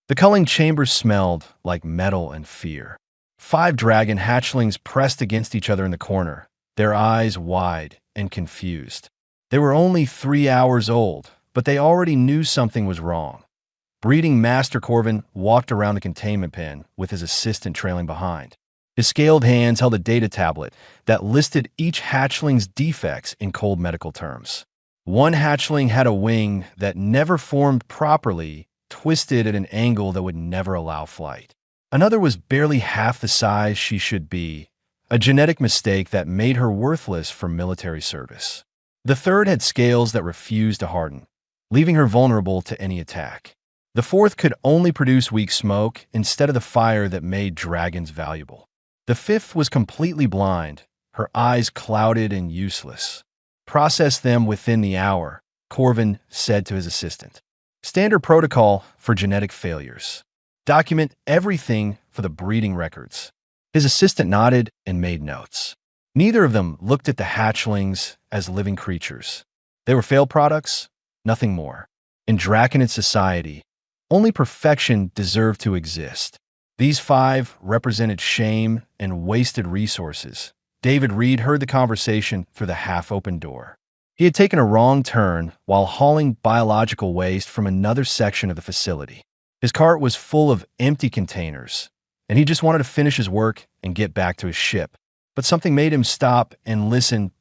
The culling chamber smelled like metal and fear. 5 dragon hatchlings pressed against each other in the corner, their eyes wide and confused. They were only 3 hours old, but they already knew something was wrong. Breeding Master Corvin walked around the containment pen with his assistant trailing behind. His scaled hands held a data tablet that listed each hatchling's defects in cold medical terms. One hatchling had a wing that never formed properly, twisted at an angle that would never allow flight. Another was barely half the size she should be, a genetic mistake that made her worthless for military service. The third had scales that refused to harden, leaving her vulnerable to any attack. The fourth could only produce weak smoke instead of the fire that made dragons valuable. The fifth was completely blind, her eyes clouded and useless. Process them within the hour, Corvin said to his assistant. Standard protocol for genetic failures. Document everything for the breeding records. His assistant nodded and made notes. Neither of them looked at the hatchlings as living creatures. They were failed products, nothing more. In Draconid society, only perfection deserved to exist. These 5 represented shame and wasted resources. David Reed heard the conversation through the half-open door. He had taken a wrong turn while hauling biological waste from another section of the facility. His cart was full of empty containers, and he just wanted to finish his work and get back to his ship. But something made him stop and listen.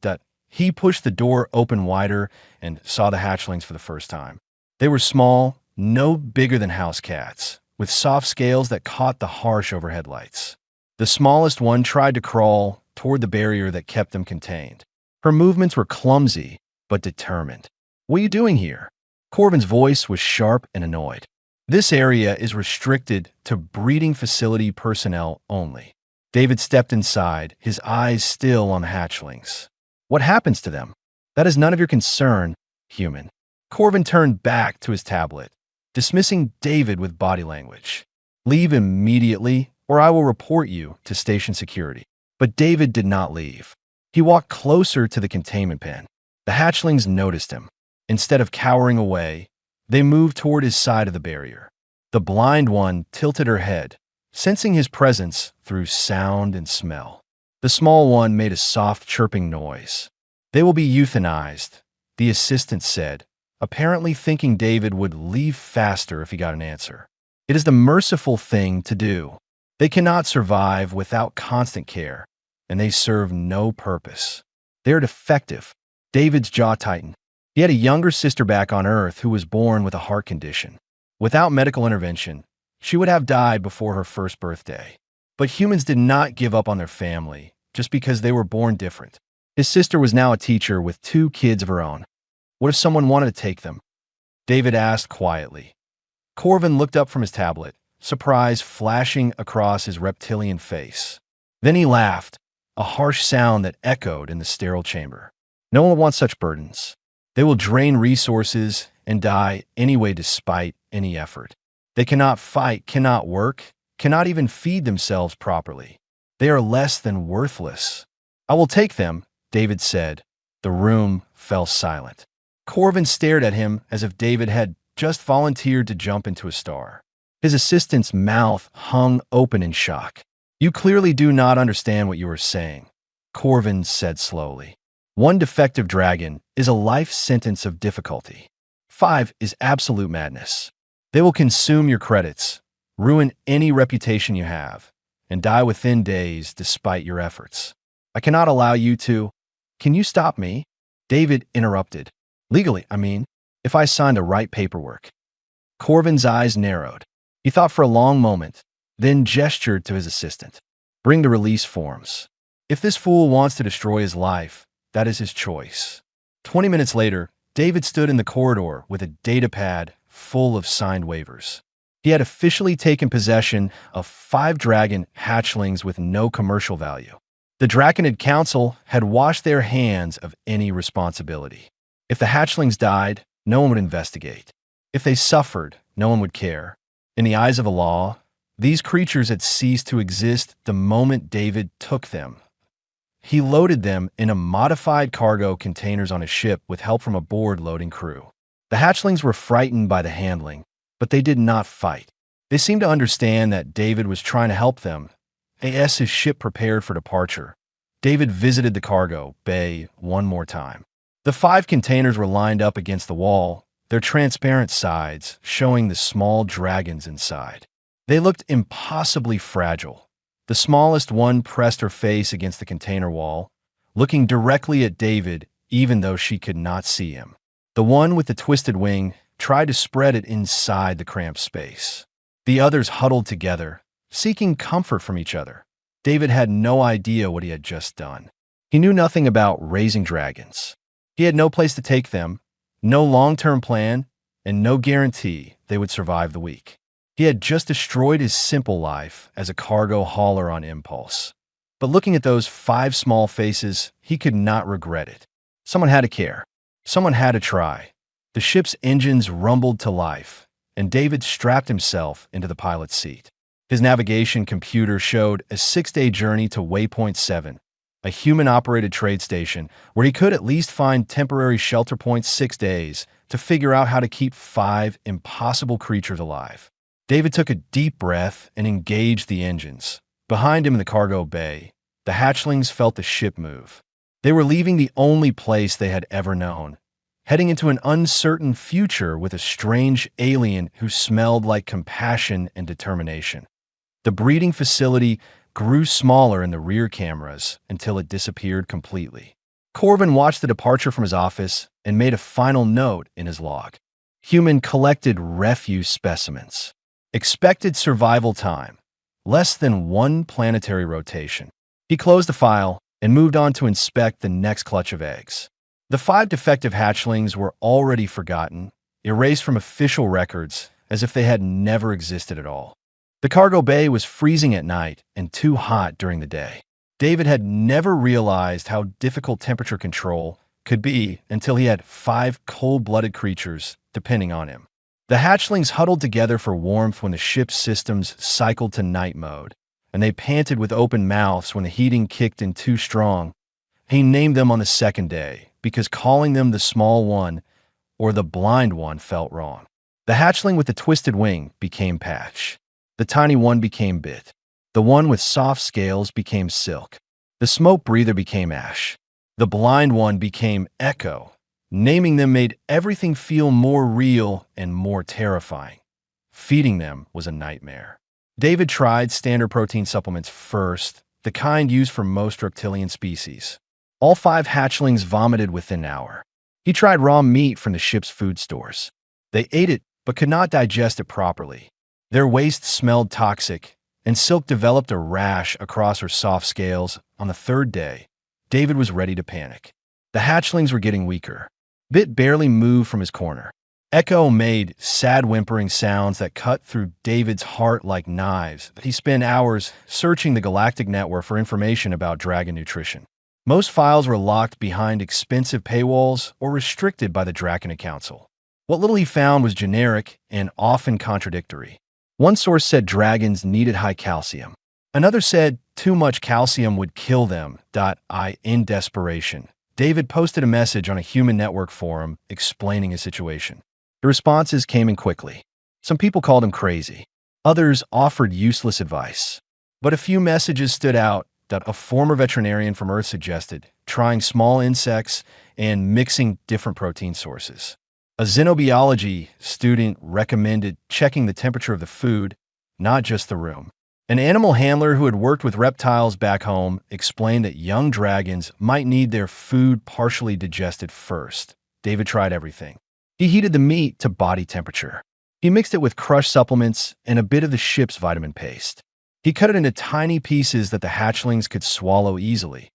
He pushed the door open wider and saw the hatchlings for the first time. They were small, no bigger than house cats, with soft scales that caught the harsh overhead lights. The smallest one tried to crawl toward the barrier that kept them contained. Her movements were clumsy, but determined. "What are you doing here?" Corvin's voice was sharp and annoyed. "This area is restricted to breeding facility personnel only." David stepped inside, his eyes still on the hatchlings. "What happens to them?" "That is none of your concern, human." Corvin turned back to his tablet, dismissing David with body language. "Leave immediately, or I will report you to station security." But David did not leave. He walked closer to the containment pen. The hatchlings noticed him. Instead of cowering away, they moved toward his side of the barrier. The blind one tilted her head, sensing his presence through sound and smell. The small one made a soft chirping noise. "They will be euthanized," the assistant said, apparently thinking David would leave faster if he got an answer. "It is the merciful thing to do. They cannot survive without constant care, and they serve no purpose. They are defective." David's jaw tightened. He had a younger sister back on Earth who was born with a heart condition. Without medical intervention, she would have died before her first birthday. But humans did not give up on their family just because they were born different. His sister was now a teacher with 2 kids of her own. What if someone wanted to take them? David asked quietly. Corvin looked up from his tablet, surprise flashing across his reptilian face. Then he laughed, a harsh sound that echoed in the sterile chamber. "No one wants such burdens. They will drain resources and die anyway despite any effort. They cannot fight, cannot work, cannot even feed themselves properly. They are less than worthless." "I will take them," David said. The room fell silent. Corvin stared at him as if David had just volunteered to jump into a star. His assistant's mouth hung open in shock. "You clearly do not understand what you are saying," Corvin said slowly. "1 defective dragon is a life sentence of difficulty. 5 is absolute madness. They will consume your credits, ruin any reputation you have, and die within days despite your efforts. I cannot allow you to—" "Can you stop me?" David interrupted. "Legally, I mean, if I signed the right paperwork." Corvin's eyes narrowed. He thought for a long moment, then gestured to his assistant. "Bring the release forms. If this fool wants to destroy his life, that is his choice." 20 minutes later, David stood in the corridor with a datapad full of signed waivers. He had officially taken possession of 5 dragon hatchlings with no commercial value. The Draconid Council had washed their hands of any responsibility. If the hatchlings died, no one would investigate. If they suffered, no one would care. In the eyes of the law, these creatures had ceased to exist the moment David took them. He loaded them in a modified cargo containers on his ship with help from a board-loading crew. The hatchlings were frightened by the handling, but they did not fight. They seemed to understand that David was trying to help them. As his ship prepared for departure, David visited the cargo bay one more time. The 5 containers were lined up against the wall, their transparent sides showing the small dragons inside. They looked impossibly fragile. The smallest one pressed her face against the container wall, looking directly at David even though she could not see him. The one with the twisted wing tried to spread it inside the cramped space. The others huddled together, seeking comfort from each other. David had no idea what he had just done. He knew nothing about raising dragons. He had no place to take them, no long-term plan, and no guarantee they would survive the week. He had just destroyed his simple life as a cargo hauler on impulse. But looking at those 5 small faces, he could not regret it. Someone had to care. Someone had to try. The ship's engines rumbled to life, and David strapped himself into the pilot's seat. His navigation computer showed a 6-day journey to Waypoint 7, a human-operated trade station where he could at least find temporary shelter points 6 days to figure out how to keep 5 impossible creatures alive. David took a deep breath and engaged the engines. Behind him in the cargo bay, the hatchlings felt the ship move. They were leaving the only place they had ever known, heading into an uncertain future with a strange alien who smelled like compassion and determination. The breeding facility grew smaller in the rear cameras until it disappeared completely. Corvin watched the departure from his office and made a final note in his log. Human collected refuse specimens. Expected survival time, less than 1 planetary rotation. He closed the file and moved on to inspect the next clutch of eggs. The 5 defective hatchlings were already forgotten, erased from official records as if they had never existed at all. The cargo bay was freezing at night and too hot during the day. David had never realized how difficult temperature control could be until he had 5 cold-blooded creatures depending on him. The hatchlings huddled together for warmth when the ship's systems cycled to night mode, and they panted with open mouths when the heating kicked in too strong. He named them on the 2nd day because calling them the small one or the blind one felt wrong. The hatchling with the twisted wing became Patch. The tiny one became Bit. The one with soft scales became Silk. The smoke breather became Ash. The blind one became Echo. Naming them made everything feel more real and more terrifying. Feeding them was a nightmare. David tried standard protein supplements first, the kind used for most reptilian species. All 5 hatchlings vomited within an hour. He tried raw meat from the ship's food stores. They ate it, but could not digest it properly. Their waste smelled toxic, and Silk developed a rash across her soft scales. On the 3rd day, David was ready to panic. The hatchlings were getting weaker. Bit barely moved from his corner. Echo made sad whimpering sounds that cut through David's heart like knives. He spent hours searching the galactic network for information about dragon nutrition. Most files were locked behind expensive paywalls or restricted by the Draconic Council. What little he found was generic and often contradictory. One source said dragons needed high calcium. Another said too much calcium would kill them. In desperation, David posted a message on a human network forum explaining his situation. The responses came in quickly. Some people called him crazy. Others offered useless advice. But a few messages stood out that a former veterinarian from Earth suggested trying small insects and mixing different protein sources. A xenobiology student recommended checking the temperature of the food, not just the room. An animal handler who had worked with reptiles back home explained that young dragons might need their food partially digested first. David tried everything. He heated the meat to body temperature. He mixed it with crushed supplements and a bit of the ship's vitamin paste. He cut it into tiny pieces that the hatchlings could swallow easily.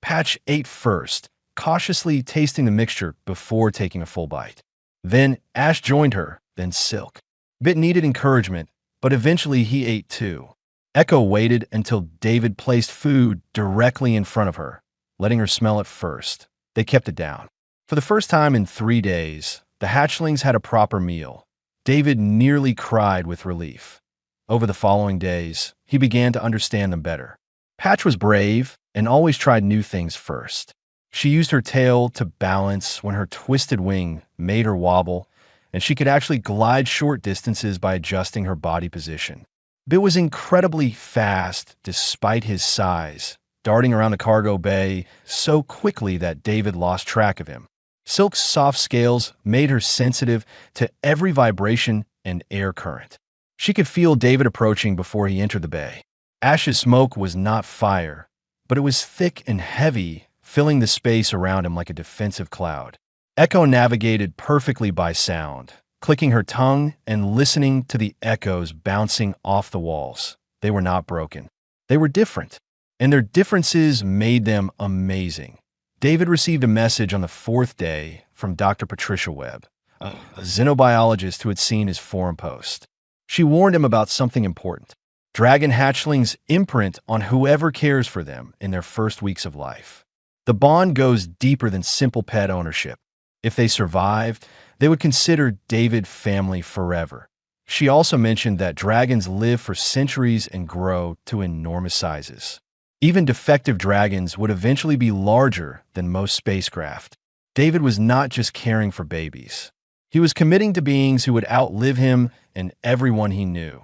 Patch ate first, cautiously tasting the mixture before taking a full bite. Then Ash joined her, then Silk. Bit needed encouragement, but eventually he ate too. Echo waited until David placed food directly in front of her, letting her smell it first. They kept it down. For the first time in 3 days, the hatchlings had a proper meal. David nearly cried with relief. Over the following days, he began to understand them better. Patch was brave and always tried new things first. She used her tail to balance when her twisted wing made her wobble, and she could actually glide short distances by adjusting her body position. Bit was incredibly fast despite his size, darting around the cargo bay so quickly that David lost track of him. Silk's soft scales made her sensitive to every vibration and air current. She could feel David approaching before he entered the bay. Ash's smoke was not fire, but it was thick and heavy, filling the space around him like a defensive cloud. Echo navigated perfectly by sound, clicking her tongue and listening to the echoes bouncing off the walls. They were not broken. They were different, and their differences made them amazing. David received a message on the 4th day from Dr. Patricia Webb, a xenobiologist who had seen his forum post. She warned him about something important: dragon hatchlings imprint on whoever cares for them in their first weeks of life. The bond goes deeper than simple pet ownership. If they survived, they would consider David family forever. She also mentioned that dragons live for centuries and grow to enormous sizes. Even defective dragons would eventually be larger than most spacecraft. David was not just caring for babies. He was committing to beings who would outlive him and everyone he knew.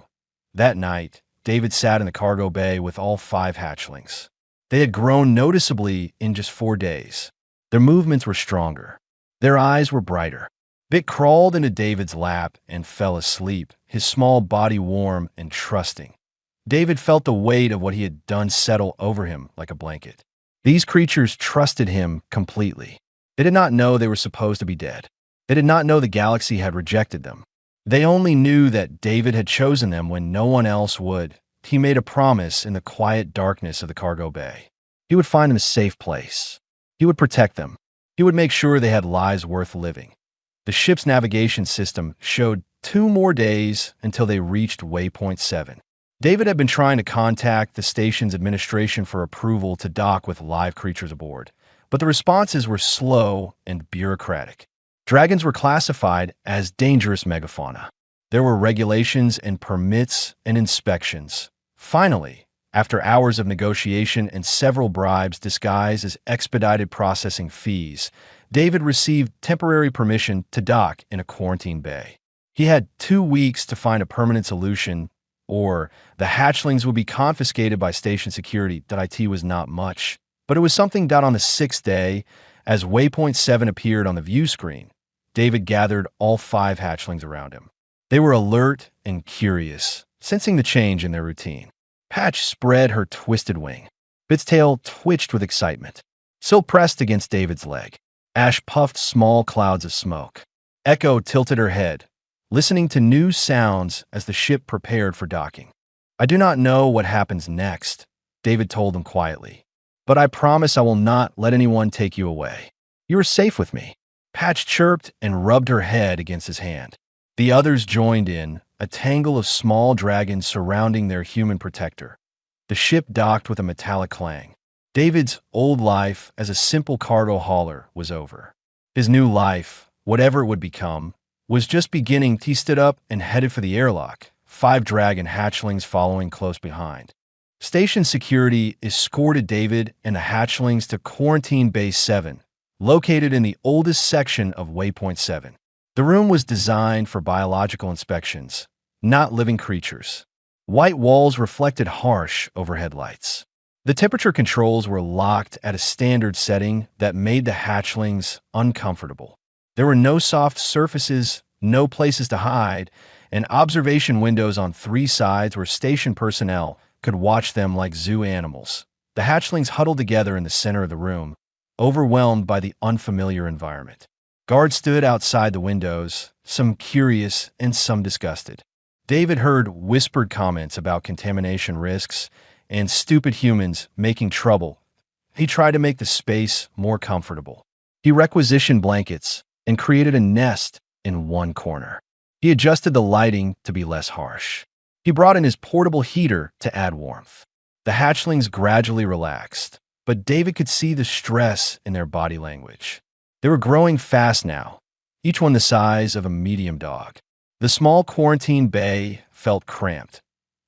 That night, David sat in the cargo bay with all 5 hatchlings. They had grown noticeably in just 4 days. Their movements were stronger. Their eyes were brighter. Bit crawled into David's lap and fell asleep, his small body warm and trusting. David felt the weight of what he had done settle over him like a blanket. These creatures trusted him completely. They did not know they were supposed to be dead. They did not know the galaxy had rejected them. They only knew that David had chosen them when no one else would. He made a promise in the quiet darkness of the cargo bay. He would find them a safe place. He would protect them. He would make sure they had lives worth living. The ship's navigation system showed 2 more days until they reached Waypoint 7. David had been trying to contact the station's administration for approval to dock with live creatures aboard, but the responses were slow and bureaucratic. Dragons were classified as dangerous megafauna. There were regulations and permits and inspections. Finally, after hours of negotiation and several bribes disguised as expedited processing fees, David received temporary permission to dock in a quarantine bay. He had 2 weeks to find a permanent solution, or the hatchlings would be confiscated by station security. It was not much, but it was something done on the 6th day. As Waypoint 7 appeared on the view screen, David gathered all 5 hatchlings around him. They were alert and curious, sensing the change in their routine. Patch spread her twisted wing. Bit's tail twitched with excitement. Silk pressed against David's leg. Ash puffed small clouds of smoke. Echo tilted her head, listening to new sounds as the ship prepared for docking. "I do not know what happens next," David told them quietly, "but I promise I will not let anyone take you away. You are safe with me." Patch chirped and rubbed her head against his hand. The others joined in, a tangle of small dragons surrounding their human protector. The ship docked with a metallic clang. David's old life as a simple cargo hauler was over. His new life, whatever it would become, was just beginning. He stood up and headed for the airlock, 5 dragon hatchlings following close behind. Station security escorted David and the hatchlings to Quarantine Bay 7, located in the oldest section of Waypoint 7. The room was designed for biological inspections, not living creatures. White walls reflected harsh overhead lights. The temperature controls were locked at a standard setting that made the hatchlings uncomfortable. There were no soft surfaces, no places to hide, and observation windows on 3 sides where station personnel could watch them like zoo animals. The hatchlings huddled together in the center of the room, overwhelmed by the unfamiliar environment. Guards stood outside the windows, some curious and some disgusted. David heard whispered comments about contamination risks and stupid humans making trouble. He tried to make the space more comfortable. He requisitioned blankets and created a nest in one corner. He adjusted the lighting to be less harsh. He brought in his portable heater to add warmth. The hatchlings gradually relaxed, but David could see the stress in their body language. They were growing fast now, each one the size of a medium dog. The small quarantine bay felt cramped.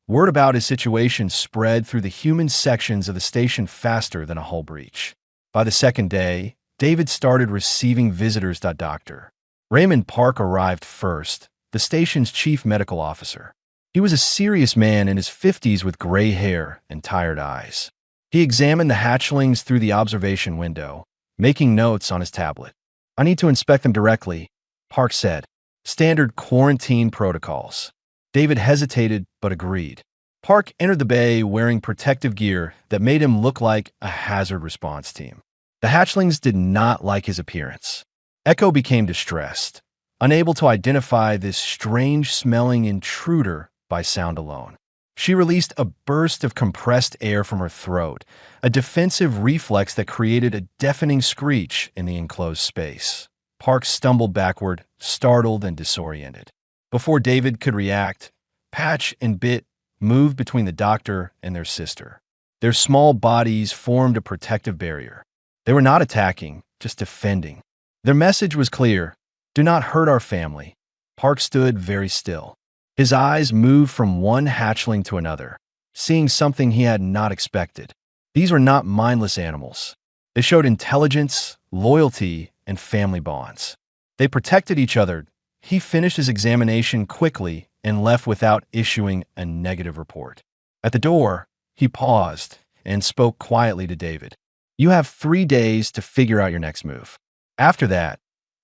Word about his situation spread through the human sections of the station faster than a hull breach. By the 2nd day, David started receiving visitors. Doctor Raymond Park arrived first, the station's chief medical officer. He was a serious man in his 50s with gray hair and tired eyes. He examined the hatchlings through the observation window, making notes on his tablet. "I need to inspect them directly," Park said. "Standard quarantine protocols." David hesitated but agreed. Park entered the bay wearing protective gear that made him look like a hazard response team. The hatchlings did not like his appearance. Echo became distressed, unable to identify this strange-smelling intruder by sound alone. She released a burst of compressed air from her throat, a defensive reflex that created a deafening screech in the enclosed space. Park stumbled backward, startled and disoriented. Before David could react, Patch and Bit moved between the doctor and their sister. Their small bodies formed a protective barrier. They were not attacking, just defending. Their message was clear: "Do not hurt our family." Park stood very still. His eyes moved from one hatchling to another, seeing something he had not expected. These were not mindless animals. They showed intelligence, loyalty, and family bonds. They protected each other. He finished his examination quickly and left without issuing a negative report. At the door, he paused and spoke quietly to David. "You have 3 days to figure out your next move. After that,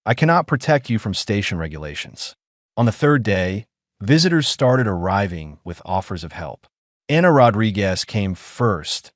I cannot protect you from station regulations." On the third day, visitors started arriving with offers of help. Anna Rodriguez came first,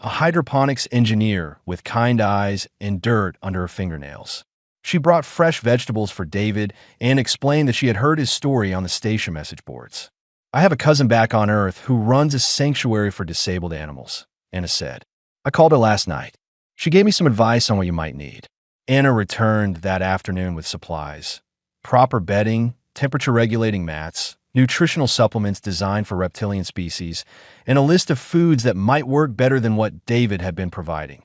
a hydroponics engineer with kind eyes and dirt under her fingernails. She brought fresh vegetables for David and explained that she had heard his story on the station message boards. "I have a cousin back on Earth who runs a sanctuary for disabled animals," Anna said. "I called her last night. She gave me some advice on what you might need." Anna returned that afternoon with supplies: proper bedding, temperature-regulating mats, nutritional supplements designed for reptilian species, and a list of foods that might work better than what David had been providing.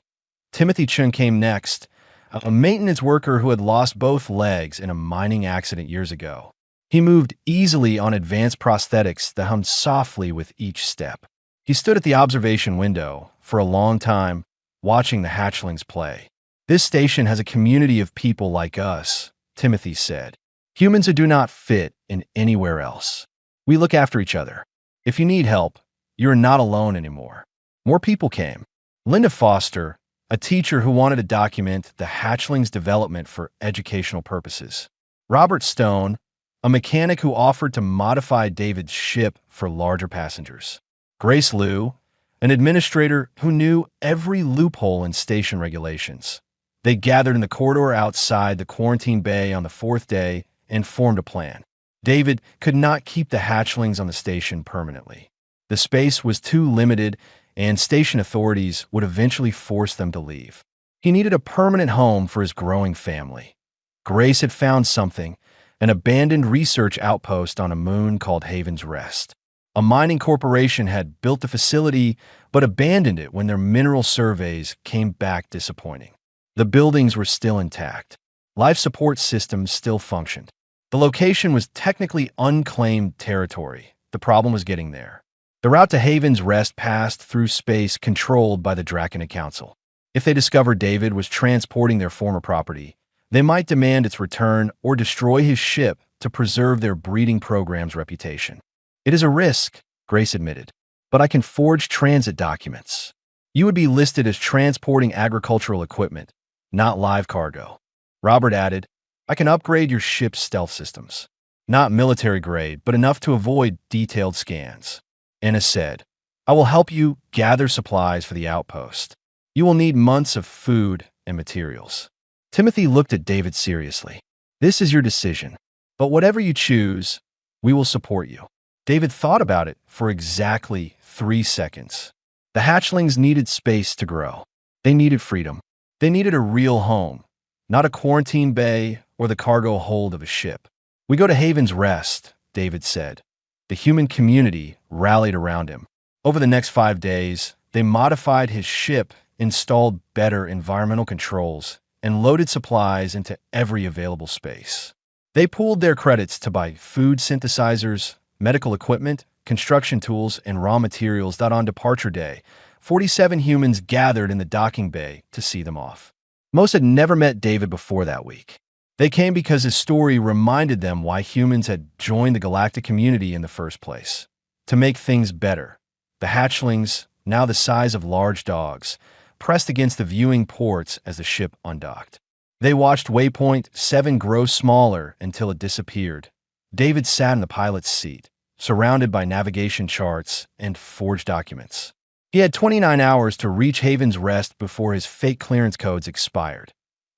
Timothy Chung came next, a maintenance worker who had lost both legs in a mining accident years ago. He moved easily on advanced prosthetics that hummed softly with each step. He stood at the observation window for a long time, watching the hatchlings play. "This station has a community of people like us," Timothy said. "Humans who do not fit in anywhere else. We look after each other. If you need help, you are not alone anymore." More people came. Linda Foster, a teacher who wanted to document the hatchlings' development for educational purposes. Robert Stone, a mechanic who offered to modify David's ship for larger passengers. Grace Liu, an administrator who knew every loophole in station regulations. They gathered in the corridor outside the quarantine bay on the 4th day and formed a plan. David could not keep the hatchlings on the station permanently. The space was too limited, and station authorities would eventually force them to leave. He needed a permanent home for his growing family. Grace had found something: an abandoned research outpost on a moon called Haven's Rest. A mining corporation had built the facility but abandoned it when their mineral surveys came back disappointing. The buildings were still intact. Life support systems still functioned. The location was technically unclaimed territory. The problem was getting there. The route to Haven's Rest passed through space controlled by the Draconic Council. If they discovered David was transporting their former property, they might demand its return or destroy his ship to preserve their breeding program's reputation. "It is a risk," Grace admitted, "but I can forge transit documents. You would be listed as transporting agricultural equipment, not live cargo." Robert added, "I can upgrade your ship's stealth systems. Not military grade, but enough to avoid detailed scans." Anna said, "I will help you gather supplies for the outpost. You will need months of food and materials." Timothy looked at David seriously. "This is your decision, but whatever you choose, we will support you." David thought about it for exactly 3 seconds. The hatchlings needed space to grow. They needed freedom. They needed a real home, not a quarantine bay or the cargo hold of a ship. "We go to Haven's Rest," David said. The human community rallied around him. Over the next 5 days, they modified his ship, installed better environmental controls, and loaded supplies into every available space. They pooled their credits to buy food synthesizers, medical equipment, construction tools, and raw materials that on departure day, 47 humans gathered in the docking bay to see them off. Most had never met David before that week. They came because his story reminded them why humans had joined the galactic community in the first place. To make things better, the hatchlings, now the size of large dogs, pressed against the viewing ports as the ship undocked. They watched Waypoint 7 grow smaller until it disappeared. David sat in the pilot's seat, surrounded by navigation charts and forged documents. He had 29 hours to reach Haven's Rest before his fake clearance codes expired.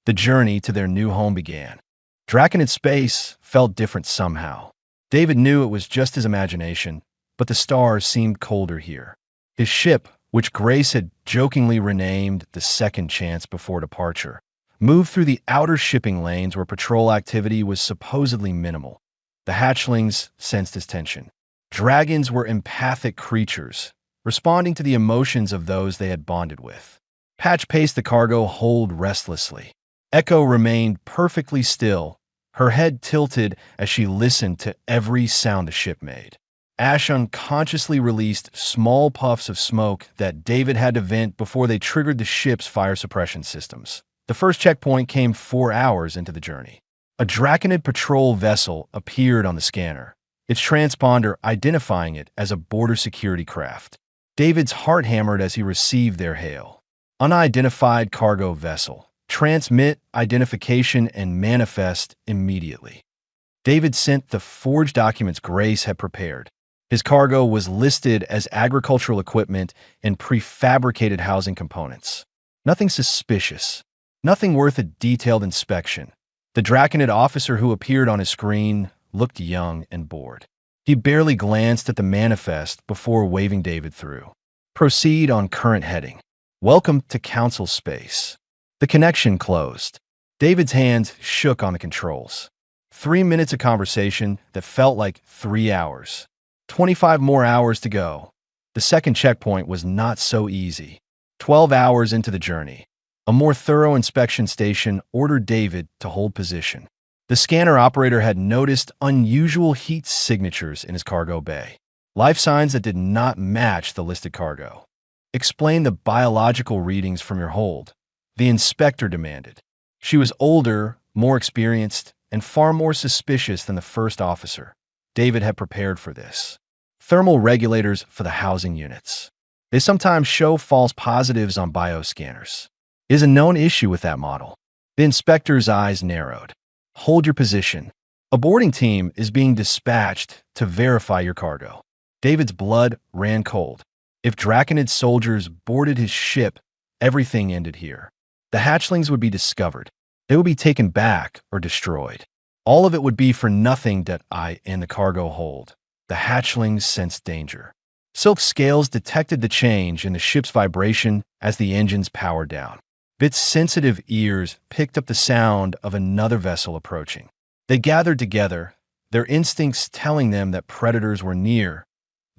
The journey to their new home began. Draconid space felt different somehow. David knew it was just his imagination, but the stars seemed colder here. His ship, which Grace had jokingly renamed the Second Chance before departure, moved through the outer shipping lanes where patrol activity was supposedly minimal. The hatchlings sensed his tension. Dragons were empathic creatures, responding to the emotions of those they had bonded with. Patch paced the cargo hold restlessly. Echo remained perfectly still, her head tilted as she listened to every sound the ship made. Ash unconsciously released small puffs of smoke that David had to vent before they triggered the ship's fire suppression systems. The first checkpoint came 4 hours into the journey. A Draconid patrol vessel appeared on the scanner, its transponder identifying it as a border security craft. David's heart hammered as he received their hail. Unidentified cargo vessel. Transmit identification and manifest immediately. David sent the forged documents Grace had prepared. His cargo was listed as agricultural equipment and prefabricated housing components. Nothing suspicious. Nothing worth a detailed inspection. The Draconid officer who appeared on his screen looked young and bored. He barely glanced at the manifest before waving David through. Proceed on current heading. Welcome to Council Space. The connection closed. David's hands shook on the controls. 3 minutes of conversation that felt like 3 hours. 25 more hours to go. The second checkpoint was not so easy. 12 hours into the journey, a more thorough inspection station ordered David to hold position. The scanner operator had noticed unusual heat signatures in his cargo bay, life signs that did not match the listed cargo. Explain the biological readings from your hold, the inspector demanded. She was older, more experienced, and far more suspicious than the first officer. David had prepared for this. Thermal regulators for the housing units. They sometimes show false positives on bioscanners. It is a known issue with that model. The inspector's eyes narrowed. Hold your position. A boarding team is being dispatched to verify your cargo. David's blood ran cold. If Draconid soldiers boarded his ship, everything ended here. The hatchlings would be discovered. They would be taken back or destroyed. All of it would be for nothing that I in the cargo hold. The hatchlings sensed danger. Silk scales detected the change in the ship's vibration as the engines powered down. Bit's sensitive ears picked up the sound of another vessel approaching. They gathered together, their instincts telling them that predators were near.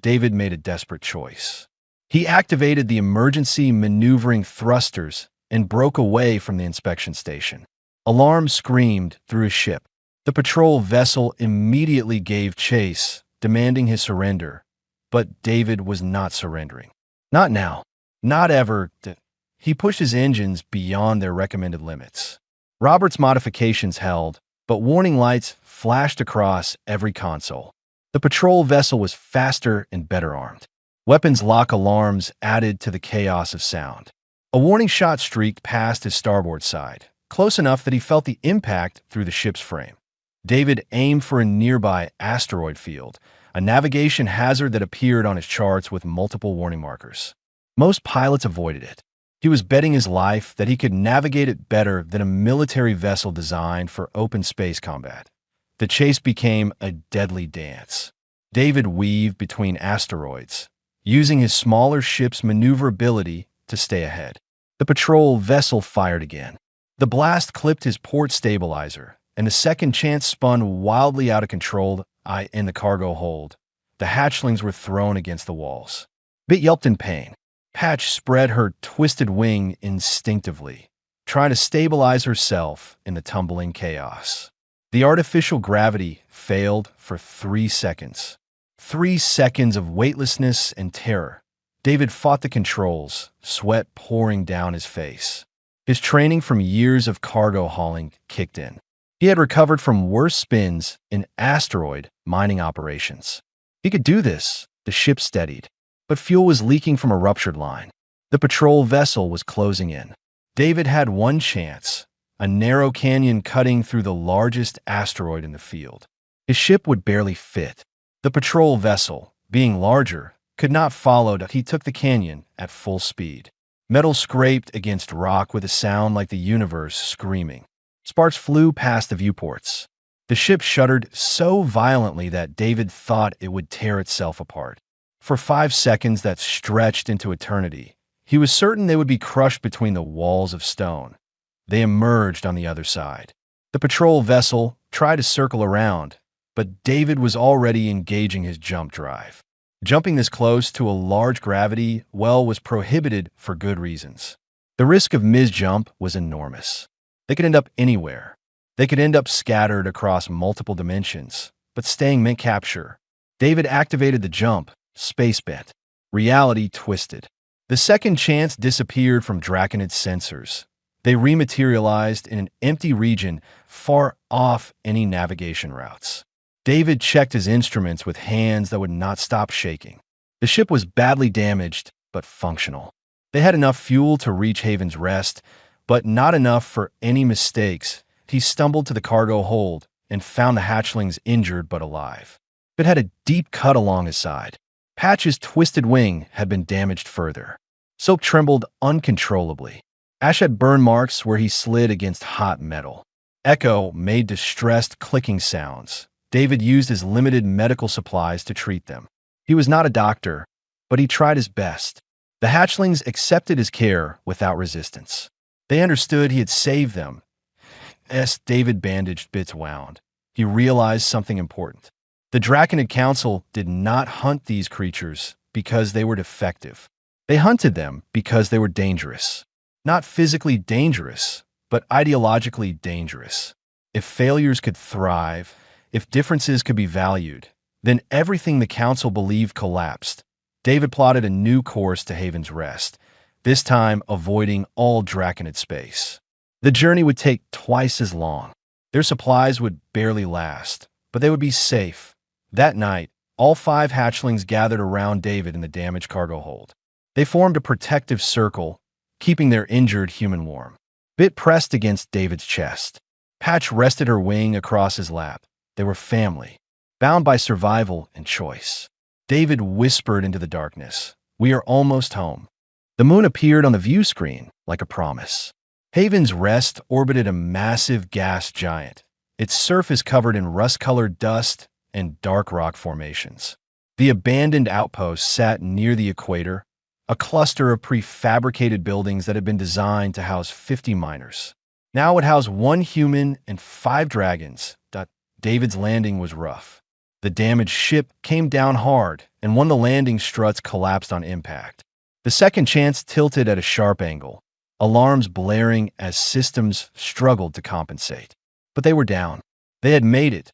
David made a desperate choice. He activated the emergency maneuvering thrusters and broke away from the inspection station. Alarm screamed through his ship. The patrol vessel immediately gave chase, demanding his surrender. But David was not surrendering. Not now. Not ever. He pushed his engines beyond their recommended limits. Robert's modifications held, but warning lights flashed across every console. The patrol vessel was faster and better armed. Weapons lock alarms added to the chaos of sound. A warning shot streaked past his starboard side, close enough that he felt the impact through the ship's frame. David aimed for a nearby asteroid field, a navigation hazard that appeared on his charts with multiple warning markers. Most pilots avoided it. He was betting his life that he could navigate it better than a military vessel designed for open space combat. The chase became a deadly dance. David weaved between asteroids, using his smaller ship's maneuverability to stay ahead. The patrol vessel fired again. The blast clipped his port stabilizer, and the second chance spun wildly out of control in the cargo hold. The hatchlings were thrown against the walls. Bit yelped in pain. Patch spread her twisted wing instinctively, trying to stabilize herself in the tumbling chaos. The artificial gravity failed for 3 seconds. 3 seconds of weightlessness and terror. David fought the controls, sweat pouring down his face. His training from years of cargo hauling kicked in. He had recovered from worse spins in asteroid mining operations. He could do this, the ship steadied, but fuel was leaking from a ruptured line. The patrol vessel was closing in. David had one chance, a narrow canyon cutting through the largest asteroid in the field. His ship would barely fit. The patrol vessel, being larger, could not follow. He took the canyon at full speed. Metal scraped against rock with a sound like the universe screaming. Sparks flew past the viewports. The ship shuddered so violently that David thought it would tear itself apart. For 5 seconds that stretched into eternity, he was certain they would be crushed between the walls of stone. They emerged on the other side. The patrol vessel tried to circle around, but David was already engaging his jump drive. Jumping this close to a large gravity well was prohibited for good reasons. The risk of misjump was enormous. They could end up anywhere. They could end up scattered across multiple dimensions, but staying meant capture. David activated the jump, space bent. Reality twisted. The second chance disappeared from Draconid's sensors. They rematerialized in an empty region far off any navigation routes. David checked his instruments with hands that would not stop shaking. The ship was badly damaged, but functional. They had enough fuel to reach Haven's Rest, but not enough for any mistakes. He stumbled to the cargo hold and found the hatchlings injured but alive. It had a deep cut along his side. Patch's twisted wing had been damaged further. Silk trembled uncontrollably. Ash had burn marks where he slid against hot metal. Echo made distressed clicking sounds. David used his limited medical supplies to treat them. He was not a doctor, but he tried his best. The hatchlings accepted his care without resistance. They understood he had saved them. As David bandaged bits wound, he realized something important. The Draconid Council did not hunt these creatures because they were defective. They hunted them because they were dangerous. Not physically dangerous, but ideologically dangerous. If failures could thrive, if differences could be valued, then everything the Council believed collapsed. David plotted a new course to Haven's Rest, this time avoiding all Draconid space. The journey would take twice as long. Their supplies would barely last, but they would be safe. That night, all 5 hatchlings gathered around David in the damaged cargo hold. They formed a protective circle, keeping their injured human warm. Bit pressed against David's chest. Patch rested her wing across his lap. They were family, bound by survival and choice. David whispered into the darkness, "We are almost home." The moon appeared on the view screen like a promise. Haven's Rest orbited a massive gas giant, its surface covered in rust-colored dust and dark rock formations. The abandoned outpost sat near the equator, a cluster of prefabricated buildings that had been designed to house 50 miners. Now it housed 1 human and 5 dragons. David's landing was rough. The damaged ship came down hard, and one of the landing struts collapsed on impact. The second chance tilted at a sharp angle, alarms blaring as systems struggled to compensate. But they were down. They had made it.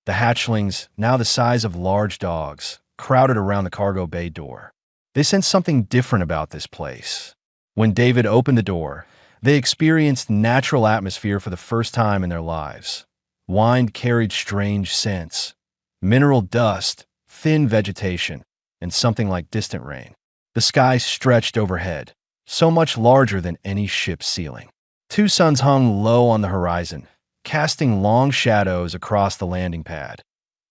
The hatchlings, now the size of large dogs, crowded around the cargo bay door. They sensed something different about this place. When David opened the door, they experienced natural atmosphere for the first time in their lives. Wind carried strange scents, mineral dust, thin vegetation, and something like distant rain. The sky stretched overhead, so much larger than any ship's ceiling. 2 suns hung low on the horizon, casting long shadows across the landing pad.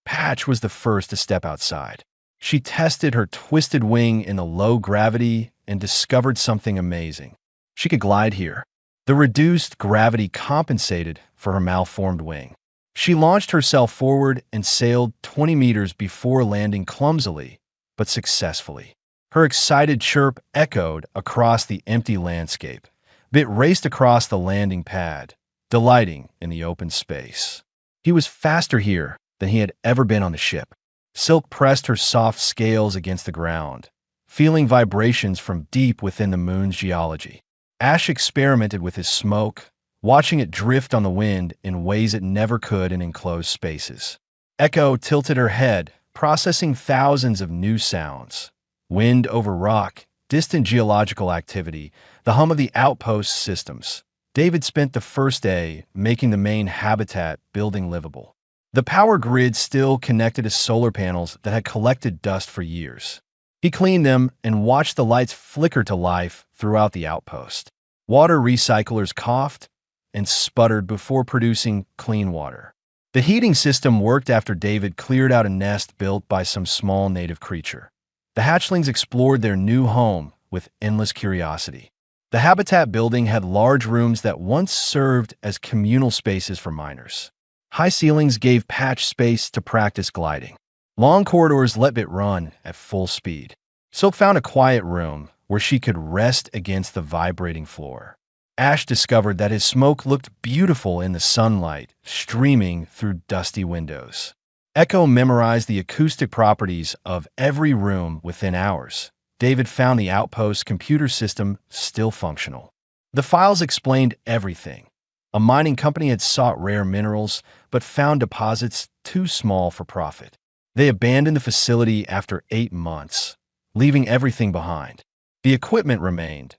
Patch was the first to step outside. She tested her twisted wing in the low gravity and discovered something amazing. She could glide here. The reduced gravity compensated for her malformed wing. She launched herself forward and sailed 20 meters before landing clumsily, but successfully. Her excited chirp echoed across the empty landscape. Bit raced across the landing pad, delighting in the open space. He was faster here than he had ever been on the ship. Silk pressed her soft scales against the ground, feeling vibrations from deep within the moon's geology. Ash experimented with his smoke, watching it drift on the wind in ways it never could in enclosed spaces. Echo tilted her head, processing thousands of new sounds. Wind over rock, distant geological activity, the hum of the outpost systems. David spent the first day making the main habitat building livable. The power grid still connected to solar panels that had collected dust for years. He cleaned them and watched the lights flicker to life throughout the outpost. Water recyclers coughed and sputtered before producing clean water. The heating system worked after David cleared out a nest built by some small native creature. The hatchlings explored their new home with endless curiosity. The habitat building had large rooms that once served as communal spaces for miners. High ceilings gave Patch space to practice gliding. Long corridors let it run at full speed. Silk found a quiet room where she could rest against the vibrating floor. Ash discovered that his smoke looked beautiful in the sunlight, streaming through dusty windows. Echo memorized the acoustic properties of every room within hours. David found the outpost's computer system still functional. The files explained everything. A mining company had sought rare minerals, but found deposits too small for profit. They abandoned the facility after 8 months, leaving everything behind. The equipment remained: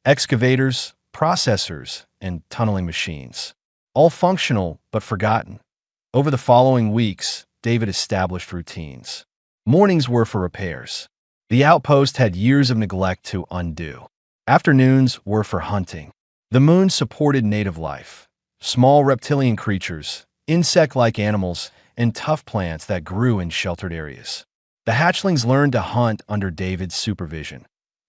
excavators, processors, and tunneling machines. All functional, but forgotten. Over the following weeks, David established routines. Mornings were for repairs. The outpost had years of neglect to undo. Afternoons were for hunting. The moon supported native life. Small reptilian creatures, insect-like animals, and tough plants that grew in sheltered areas. The hatchlings learned to hunt under David's supervision.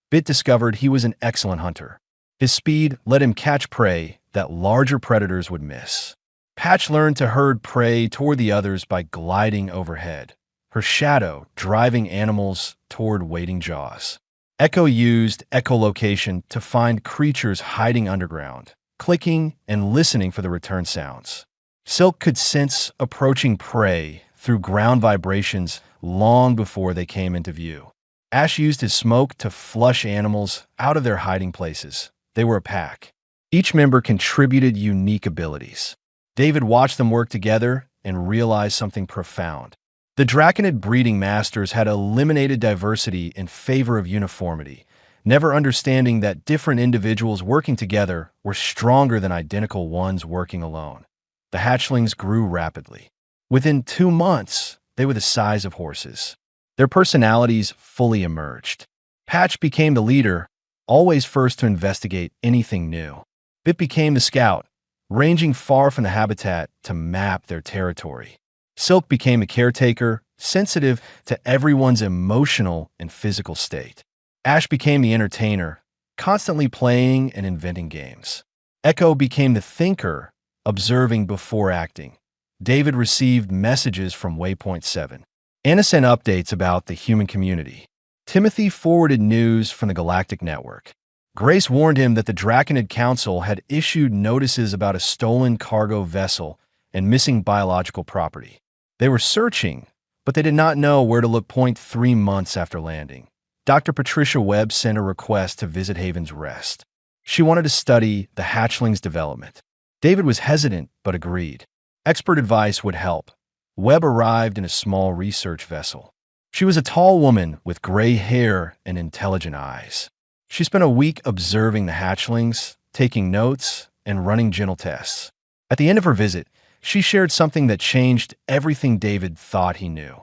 Bit discovered he was an excellent hunter. His speed let him catch prey that larger predators would miss. Patch learned to herd prey toward the others by gliding overhead, her shadow driving animals toward waiting jaws. Echo used echolocation to find creatures hiding underground, clicking and listening for the return sounds. Silk could sense approaching prey through ground vibrations long before they came into view. Ash used his smoke to flush animals out of their hiding places. They were a pack. Each member contributed unique abilities. David watched them work together and realized something profound. The Draconid breeding masters had eliminated diversity in favor of uniformity, never understanding that different individuals working together were stronger than identical ones working alone. The hatchlings grew rapidly. Within 2 months, they were the size of horses. Their personalities fully emerged. Patch became the leader, always first to investigate anything new. Bit became the scout, ranging far from the habitat to map their territory. Silk became a caretaker, sensitive to everyone's emotional and physical state. Ash became the entertainer, constantly playing and inventing games. Echo became the thinker, observing before acting. David received messages from Waypoint 7. Anna sent updates about the human community. Timothy forwarded news from the Galactic Network. Grace warned him that the Draconid Council had issued notices about a stolen cargo vessel and missing biological property. They were searching, but they did not know where to look. 3 months after landing, Dr. Patricia Webb sent a request to visit Haven's Rest. She wanted to study the hatchlings' development. David was hesitant, but agreed. Expert advice would help. Webb arrived in a small research vessel. She was a tall woman with gray hair and intelligent eyes. She spent a week observing the hatchlings, taking notes, and running gentle tests. At the end of her visit, she shared something that changed everything David thought he knew.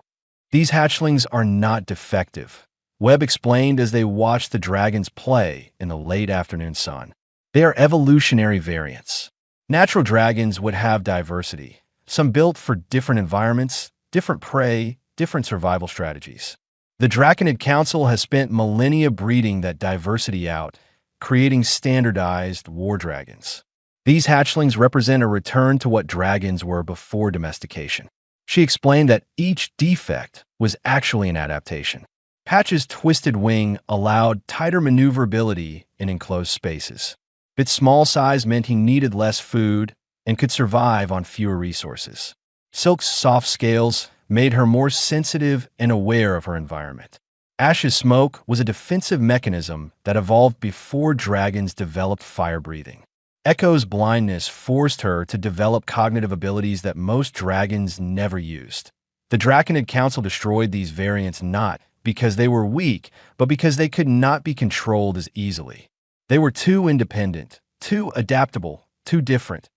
These hatchlings are not defective, Webb explained as they watched the dragons play in the late afternoon sun. They are evolutionary variants. Natural dragons would have diversity, some built for different environments, different prey, different survival strategies. The Draconid Council has spent millennia breeding that diversity out, creating standardized war dragons. These hatchlings represent a return to what dragons were before domestication. She explained that each defect was actually an adaptation. Patch's twisted wing allowed tighter maneuverability in enclosed spaces. Its small size meant he needed less food and could survive on fewer resources. Silk's soft scales made her more sensitive and aware of her environment. Ash's smoke was a defensive mechanism that evolved before dragons developed fire breathing. Echo's blindness forced her to develop cognitive abilities that most dragons never used. The Draconid Council destroyed these variants not because they were weak, but because they could not be controlled as easily. They were too independent, too adaptable, too different.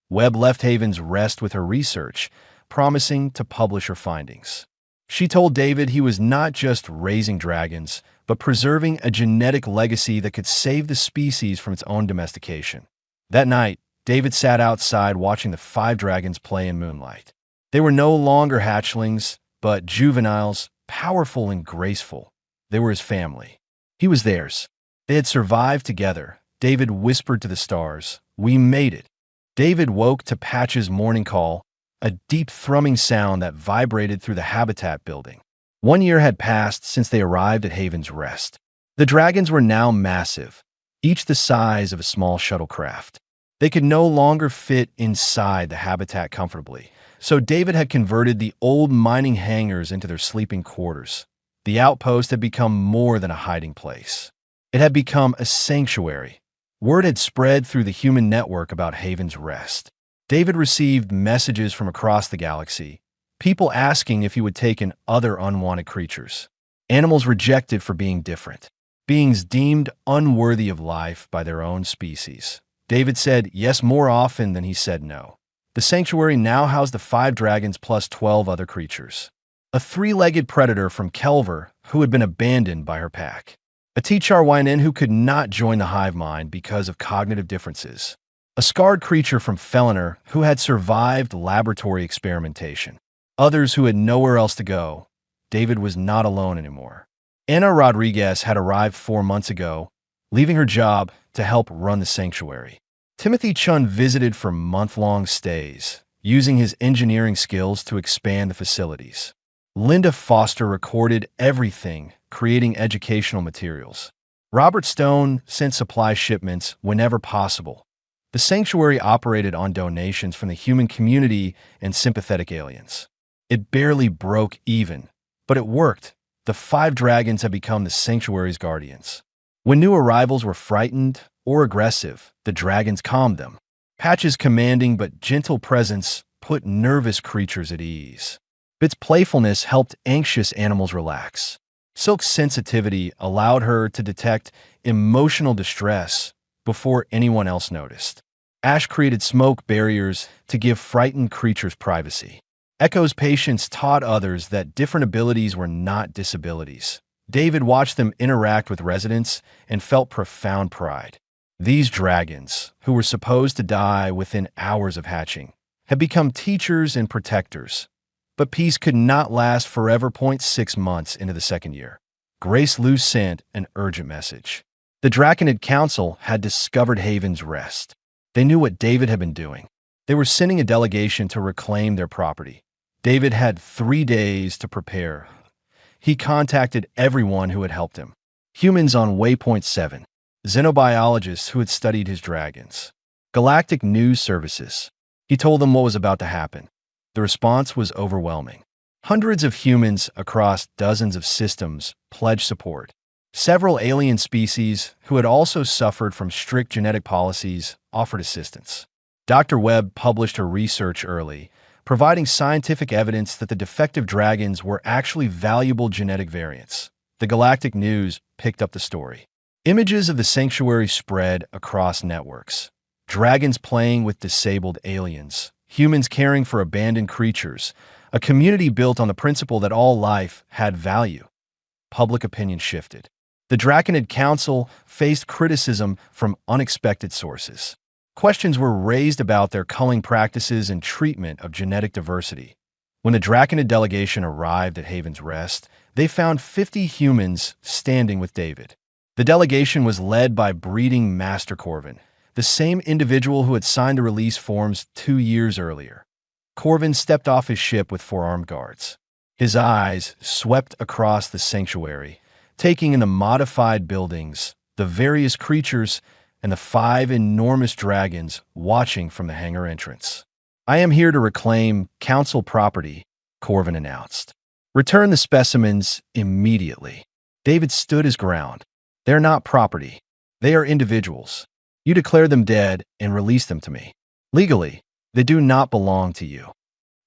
Webb left Haven's Rest with her research, promising to publish her findings. She told David he was not just raising dragons, but preserving a genetic legacy that could save the species from its own domestication. That night, David sat outside watching the 5 dragons play in moonlight. They were no longer hatchlings, but juveniles, powerful and graceful. They were his family. He was theirs. They had survived together. David whispered to the stars, "We made it." David woke to Patch's morning call, a deep thrumming sound that vibrated through the habitat building. 1 year had passed since they arrived at Haven's Rest. The dragons were now massive, each the size of a small shuttlecraft. They could no longer fit inside the habitat comfortably, so David had converted the old mining hangars into their sleeping quarters. The outpost had become more than a hiding place. It had become a sanctuary. Word had spread through the human network about Haven's Rest. David received messages from across the galaxy, people asking if he would take in other unwanted creatures. Animals rejected for being different. Beings deemed unworthy of life by their own species. David said yes more often than he said no. The sanctuary now housed the 5 dragons plus 12 other creatures. A 3-legged predator from Kelver who had been abandoned by her pack. A HFY who could not join the hive mind because of cognitive differences. A scarred creature from Feliner who had survived laboratory experimentation. Others who had nowhere else to go. David was not alone anymore. Ana Rodriguez had arrived 4 months ago, leaving her job to help run the sanctuary. Timothy Chun visited for month-long stays, using his engineering skills to expand the facilities. Linda Foster recorded everything, creating educational materials. Robert Stone sent supply shipments whenever possible. The sanctuary operated on donations from the human community and sympathetic aliens. It barely broke even, but it worked. The 5 dragons had become the sanctuary's guardians. When new arrivals were frightened or aggressive, the dragons calmed them. Patch's commanding but gentle presence put nervous creatures at ease. Bit's playfulness helped anxious animals relax. Silk's sensitivity allowed her to detect emotional distress before anyone else noticed. Ash created smoke barriers to give frightened creatures privacy. Echo's patience taught others that different abilities were not disabilities. David watched them interact with residents and felt profound pride. These dragons, who were supposed to die within hours of hatching, had become teachers and protectors. But peace could not last forever. 6 months into the 2nd year, Grace Lu sent an urgent message. The Draconid Council had discovered Haven's Rest. They knew what David had been doing. They were sending a delegation to reclaim their property. David had 3 days to prepare. He contacted everyone who had helped him. Humans on Waypoint 7, xenobiologists who had studied his dragons, galactic news services. He told them what was about to happen. The response was overwhelming. Hundreds of humans across dozens of systems pledged support. Several alien species who had also suffered from strict genetic policies offered assistance. Dr. Webb published her research early, providing scientific evidence that the defective dragons were actually valuable genetic variants. The galactic news picked up the story. Images of the sanctuary spread across networks. Dragons playing with disabled aliens. Humans caring for abandoned creatures, a community built on the principle that all life had value. Public opinion shifted. The Draconid Council faced criticism from unexpected sources. Questions were raised about their culling practices and treatment of genetic diversity. When the Draconid delegation arrived at Haven's Rest, they found 50 humans standing with David. The delegation was led by breeding Master Corvin, the same individual who had signed the release forms 2 years earlier. Corvin stepped off his ship with 4 armed guards. His eyes swept across the sanctuary, taking in the modified buildings, the various creatures, and the 5 enormous dragons watching from the hangar entrance. "I am here to reclaim council property," Corvin announced. "Return the specimens immediately." David stood his ground. "They're not property. They are individuals. You declare them dead and release them to me. Legally, they do not belong to you."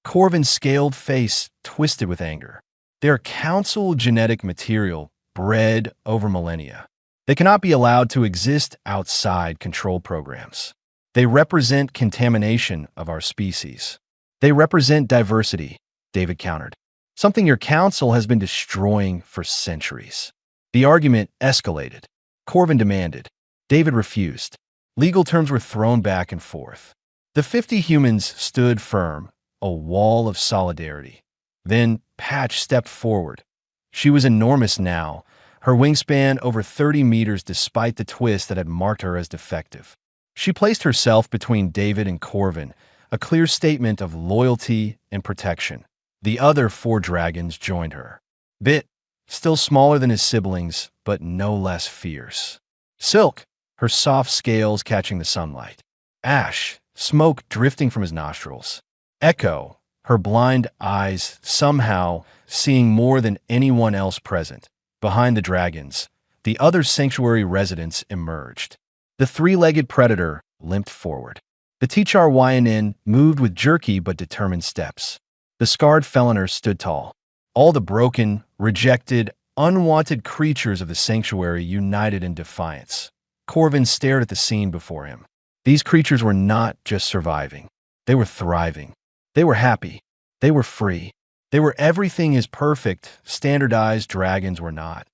Corvin's scaled face twisted with anger. "They are council genetic material bred over millennia. They cannot be allowed to exist outside control programs." They represent contamination of our species. They represent diversity, David countered. Something your council has been destroying for centuries. The argument escalated. Corvin demanded. David refused. Legal terms were thrown back and forth. The 50 humans stood firm, a wall of solidarity. Then Patch stepped forward. She was enormous now, her wingspan over 30 meters despite the twist that had marked her as defective. She placed herself between David and Corvin, a clear statement of loyalty and protection. The other 4 dragons joined her. Bit, still smaller than his siblings, but no less fierce. Silk, her soft scales catching the sunlight. Ash, smoke drifting from his nostrils. Echo, her blind eyes somehow seeing more than anyone else present. Behind the dragons, the other sanctuary residents emerged. The 3-legged predator limped forward. The HFY moved with jerky but determined steps. The scarred feliner stood tall. All the broken, rejected, unwanted creatures of the sanctuary united in defiance. Corvin stared at the scene before him. These creatures were not just surviving. They were thriving. They were happy. They were free. They were everything his perfect, standardized dragons were not.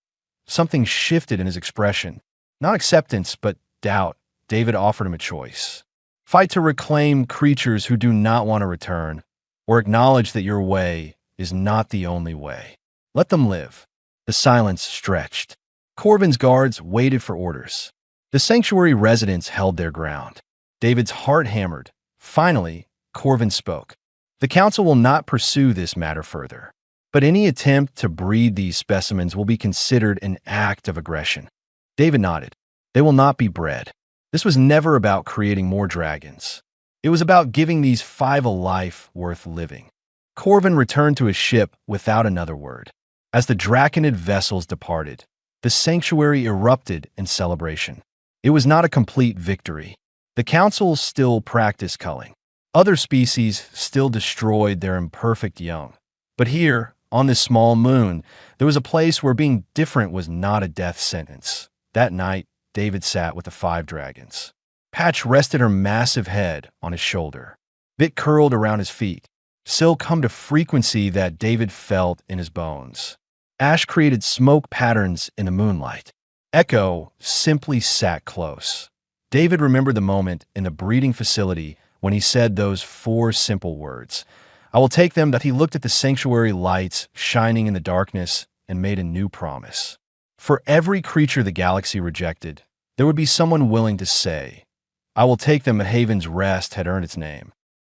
Something shifted in his expression. Not acceptance, but doubt. David offered him a choice. Fight to reclaim creatures who do not want to return, or acknowledge that your way is not the only way. Let them live. The silence stretched. Corvin's guards waited for orders. The sanctuary residents held their ground. David's heart hammered. Finally, Corvin spoke. The council will not pursue this matter further, but any attempt to breed these specimens will be considered an act of aggression. David nodded. They will not be bred. This was never about creating more dragons. It was about giving these 5 a life worth living. Corvin returned to his ship without another word. As the draconid vessels departed, the sanctuary erupted in celebration. It was not a complete victory. The council still practiced culling. Other species still destroyed their imperfect young. But here, on this small moon, there was a place where being different was not a death sentence. That night, David sat with the 5 dragons. Patch rested her massive head on his shoulder. Bit curled around his feet. Silk hummed a frequency that David felt in his bones. Ash created smoke patterns in the moonlight. Echo simply sat close. David remembered the moment in the breeding facility when he said those 4 simple words. I will take them. That he looked at the sanctuary lights shining in the darkness and made a new promise. For every creature the galaxy rejected, there would be someone willing to say, I will take them. Haven's Rest had earned its name.